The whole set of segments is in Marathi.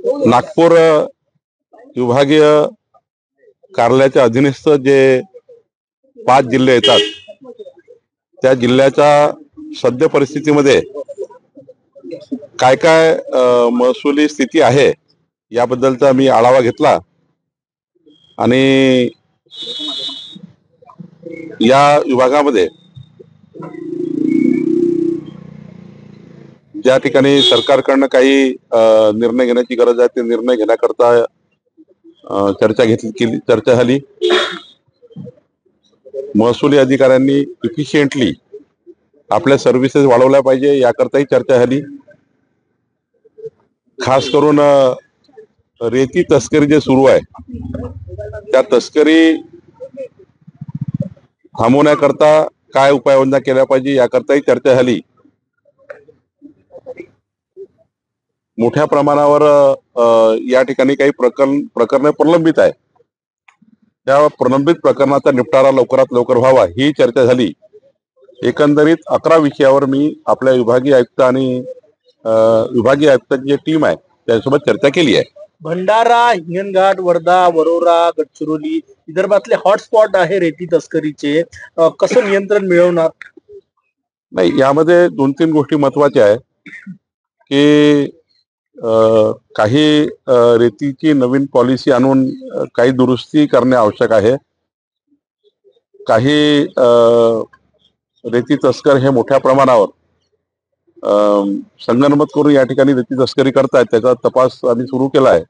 नागपूर विभागीय कार्यालयाच्या अधीनस्थ जे 5 जिल्हे येतात त्या जिल्ह्याच्या सद्य परिस्थितीमध्ये काय काय महसुली स्थिती आहे याबद्दलचा मी आढावा घेतला आणि या विभागामध्ये ज्या ठिकाणी सरकारकडनं काही निर्णय घेण्याची गरज आहे ते निर्णय घेण्याकरता चर्चा झाली। महसुली अधिकाऱ्यांनी इफिशियंटली आपल्या सर्व्हिसेस वाढवल्या पाहिजे याकरताही चर्चा झाली। खास करून रेती तस्करी जे सुरू आहे त्या तस्करी थांबवण्याकरता काय उपाययोजना केल्या पाहिजे याकरताही चर्चा झाली। मोठ्या प्रमाणावर या ठिकाणी काही प्रकरण प्रलंबित आहे, त्या प्रलंबित प्रकरणाचा निपटारा लवकरात लवकर व्हावा ही चर्चा झाली। एकंदरीत 11 विषयावर मी आपल्या विभागीय आयुक्त आणि विभागीय आयुक्तांची जी टीम आहे त्यासोबत चर्चा केली आहे। भंडारा, हिंगणघाट, वर्धा, वरोरा, गडचिरोली विदर्भातले हॉटस्पॉट आहे रेती तस्करीचे, कसं नियंत्रण मिळवणार? नाही, यामध्ये 2-3 गोष्टी महत्वाच्या आहे की काही रेतीची नवीन पॉलिसी आणून काही दुरुस्ती करणे आवश्यक आहे। काही रेती तस्कर हे मोठ्या प्रमाणावर संगनमत करून या ठिकाणी रेती तस्करी करतायत, त्याचा तपास आम्ही सुरू केला आहे।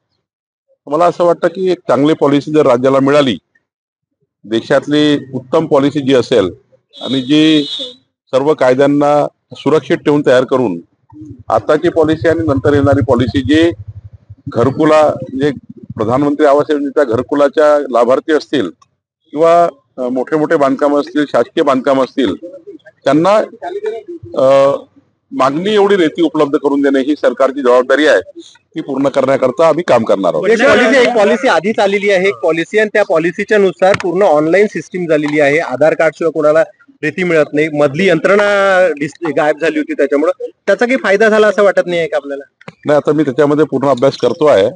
मला असं वाटतं की एक चांगली पॉलिसी जर राज्याला मिळाली, देशातली उत्तम पॉलिसी जी असेल आणि जी सर्व कायद्यांना सुरक्षित ठेवून तयार करून आताची पॉलिसी आणि नंतर येणारी पॉलिसी जी घरकुला जे प्रधानमंत्री आवास योजनेच्या घरकुलाच्या लाभार्थी असतील किंवा मोठे मोठे बांधकाम असतील, शासकीय बांधकाम असतील, त्यांना मागणी एवढी रेती उपलब्ध करून देणे ही सरकारची जबाबदारी आहे, ती पूर्ण करण्याकरता आम्ही काम करणार आहोत। एक पॉलिसी आधीच आलेली आहे, एक पॉलिसी, आणि त्या पॉलिसीच्या नुसार पूर्ण ऑनलाईन सिस्टीम झालेली आहे। आधार कार्ड शिवाय कोणाला रेती मिळत नाही, मधली यंत्रणा गायब झाली होती, त्याच्यामुळे त्याचा काही फायदा झाला असं वाटत नाही आहे का आपल्याला? नाही, आता मी त्याच्यामध्ये पूर्ण अभ्यास करतो आहे।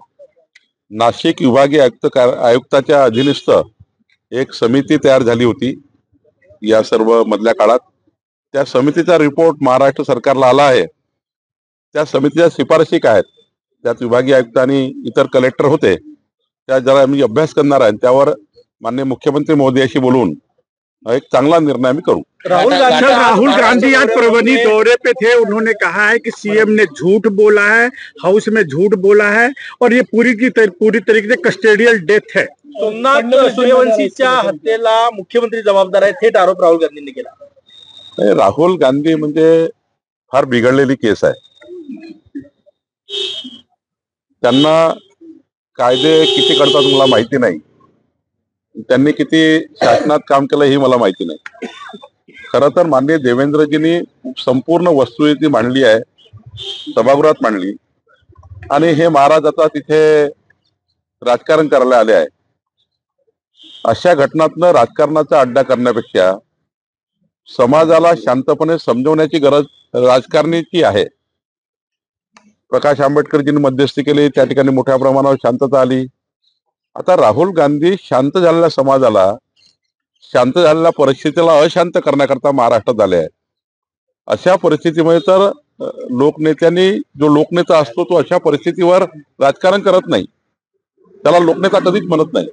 नाशिक विभागीय आयुक्ताच्या अधीनस्थ एक समिती तयार झाली होती या सर्व मधल्या काळात। त्या समितीचा रिपोर्ट महाराष्ट्र सरकारला आला आहे। त्या समितीच्या शिफारशी काय आहेत त्यात विभागीय आयुक्त आणि इतर कलेक्टर होते, त्या जरा आम्ही अभ्यास करणार आहे, त्यावर माननीय मुख्यमंत्री महोदयाशी बोलून एक चांगला निर्णय आम्ही करू। राहुल गांधी आज परभनी दौरे पे थे, उन्होंने कहा है कि सीएम ने झूठ बोला है, हाउस में झूठ बोला है और ये पूरी तरीके से कस्टोडियल डेथ है। सोमनाथ सूर्यवंशीच्या हत्येला मुख्यमंत्री जबाबदार आहेत, थेट आरोप राहुल गांधींनी केला। राहुल गांधी म्हणजे फार बिघडलेली केस आहे। त्यांना कायदे किती करतात मला माहिती नाही, त्यांनी किती शासनात काम केलं ही मला माहिती नाही। खरं तर माननीय देवेंद्रजींनी संपूर्ण वस्तुस्थिती मांडली आहे, सभागृहात मांडली, आणि हे महाराज आता तिथे राजकारण करायला आले आहे। अशा घटनांतनं राजकारणाचा अड्डा करण्यापेक्षा समाजाला शांतपणे समजवण्याची गरज राजकारणाची आहे। प्रकाश आंबेडकरजींनी मध्यस्थी केली, त्या ठिकाणी मोठ्या प्रमाणावर शांतता आली। आता राहुल गांधी शांत झालेल्या समाजाला, शांत झालेल्या परिस्थितीला अशांत करण्याकरता महाराष्ट्रात आले आहे। अशा परिस्थितीमध्ये तर लोकनेत्यांनी, जो लोकनेता असतो तो अशा परिस्थितीवर राजकारण करत नाही, त्याला लोकनेता कधीच म्हणत नाही।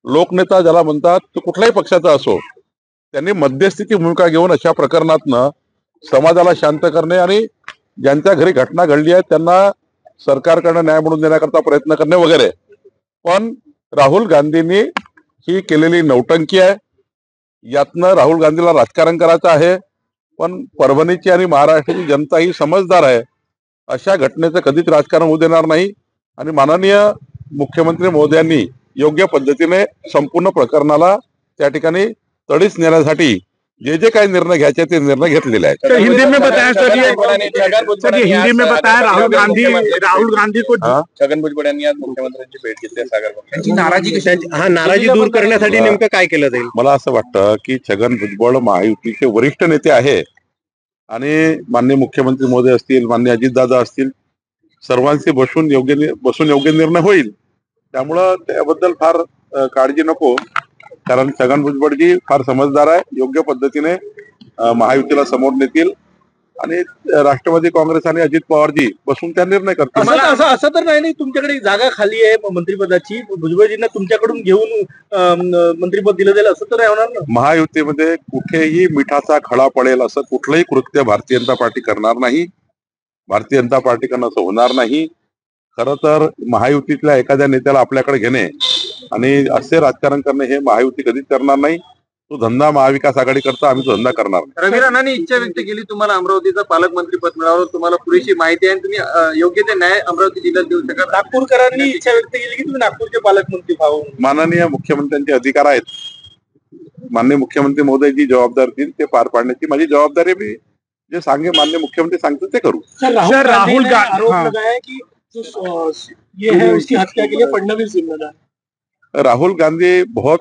लोकनेता ज्याला म्हणतात तो कुठल्याही पक्षाचा असो, त्यांनी मध्यस्थीची भूमिका घेऊन अशा प्रकरणातनं समाजाला शांत करणे आणि ज्यांच्या घरी घटना घडली आहे त्यांना सरकारकडनं न्याय मिळवून देण्याकरता प्रयत्न करणे वगैरे। पण राहुल गांधींनी ही केलेली नौटंकी आहे, यातनं राहुल गांधीला राजकारण करायचं आहे। पण परभणीची आणि महाराष्ट्राची जनता ही समजदार आहे, अशा घटनेचं कधीच राजकारण होऊ देणार नाही। आणि माननीय मुख्यमंत्री महोदयांनी योग्य पद्धतीने संपूर्ण प्रकरणाला त्या ठिकाणी तडीस नेण्यासाठी जे जे काही निर्णय घ्यायचे ते निर्णय घेतलेले आहेत। हिंदी में बताया सर, ये हिंदी में बताया राहुल गांधी को छगन भुजबळ यांनी आज मुख्यमंत्र्यांची भेट घेतली आहे सागरमध्ये। नाराजी दूर करण्यासाठी नेमकं काय केलं जाईल? मला असं वाटतं की छगन भुजबळ महायुतीचे वरिष्ठ नेते आहे आणि माननीय मुख्यमंत्री महोदय असतील, माननीय अजितदादा असतील, सर्वांशी बसून योग्य निर्णय होईल. त्यामुळं त्याबद्दल फार काळजी नको, कारण छगन भुजबळजी फार समजदार आहे, योग्य पद्धतीने महायुतीला समोर नेतील आणि राष्ट्रवादी काँग्रेस आणि अजित पवारजी बसून त्या निर्णय करतील. असं तर नाही तुमच्याकडे जागा खाली आहे मंत्रिपदाची, भुजबळजींना तुमच्याकडून घेऊन मंत्रिपद दिलं जाईल असं तर नाही होणार ना? महायुतीमध्ये कुठेही मिठाचा खडा पडेल असं कुठलंही कृत्य भारतीय जनता पार्टी करणार नाही. भारतीय जनता पार्टीकडनं असं होणार नाही. खरं तर महायुतीतल्या एखाद्या नेत्याला आपल्याकडे घेणे आणि असे राजकारण करणे हे महायुती कधीच करणार नाही. तो धंदा महाविकास आघाडी करता, आम्ही तो धंदा करणार नाही. रवी राणांनी इच्छा व्यक्त केली तुम्हाला अमरावतीचं पालकमंत्री पद मिळावं, तुम्हाला पुरेशी माहिती आहे आणि तुम्ही योग्य ते न्याय अमरावती जिल्ह्यात देऊ शकता. नागपूरकरांनी इच्छा व्यक्त केली की तुम्ही नागपूरचे पालकमंत्री व्हावं. माननीय मुख्यमंत्र्यांचे अधिकार आहेत. माननीय मुख्यमंत्री महोदय जी जबाबदारी देईल ते पार पाडण्याची माझी जबाबदारी. मी जे सांगे माननीय मुख्यमंत्री सांगतील ते करू. सर राहुल गांधी आरोप लगाया कि जो ये है उसकी हत्या के लिए फडणवीस जिम्मेदार. राहुल गांधी बहुत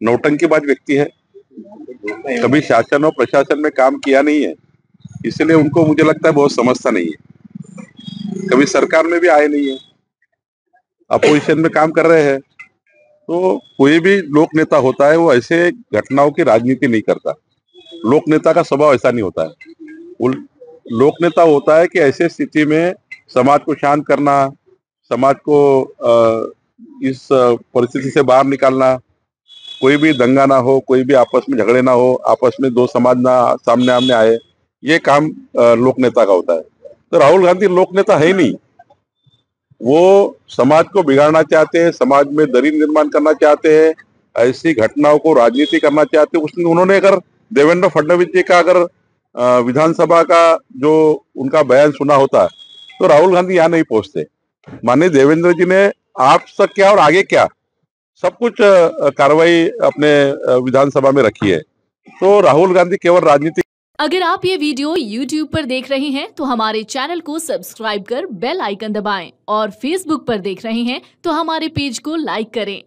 नौटंकीबाज व्यक्ति है, कभी शासन और प्रशासन में काम किया नहीं है, इसलिए उनको मुझे लगता है बहुत समझता नहीं है. कभी सरकार में भी आए नहीं है, अपोजिशन में काम कर रहे हैं. तो कोई भी लोक नेता होता है वो ऐसे घटनाओं की राजनीति नहीं करता. लोक नेता का स्वभाव ऐसा नहीं होता है. लोक नेता होता है कि ऐसे स्थिति में समाज को शांत करना, समाज को इस परिस्थिति से बाहर निकालना, कोई भी दंगा ना हो, कोई भी आपस में झगड़े ना हो, आपस में दो समाज ना सामने आमने आए, ये काम लोक नेता का होता है. तो राहुल गांधी लोक नेता है ही नहीं. वो समाज को बिगाड़ना चाहते हैं, समाज में दरी निर्माण करना चाहते हैं, ऐसी घटनाओं को राजनीति करना चाहते हैं. उन्होंने अगर देवेंद्र फडणवीस जी का अगर विधानसभा का जो उनका बयान सुना होता तो राहुल गांधी यहाँ नहीं पहुंचते. माननीय देवेंद्र जी ने आप तक क्या और आगे क्या सब कुछ कार्रवाई अपने विधानसभा में रखी है. तो राहुल गांधी केवल राजनीति. अगर आप ये वीडियो YouTube पर देख रहे हैं तो हमारे चैनल को सब्सक्राइब कर बेल आइकन दबाएं और Facebook पर देख रहे हैं तो हमारे पेज को लाइक करें.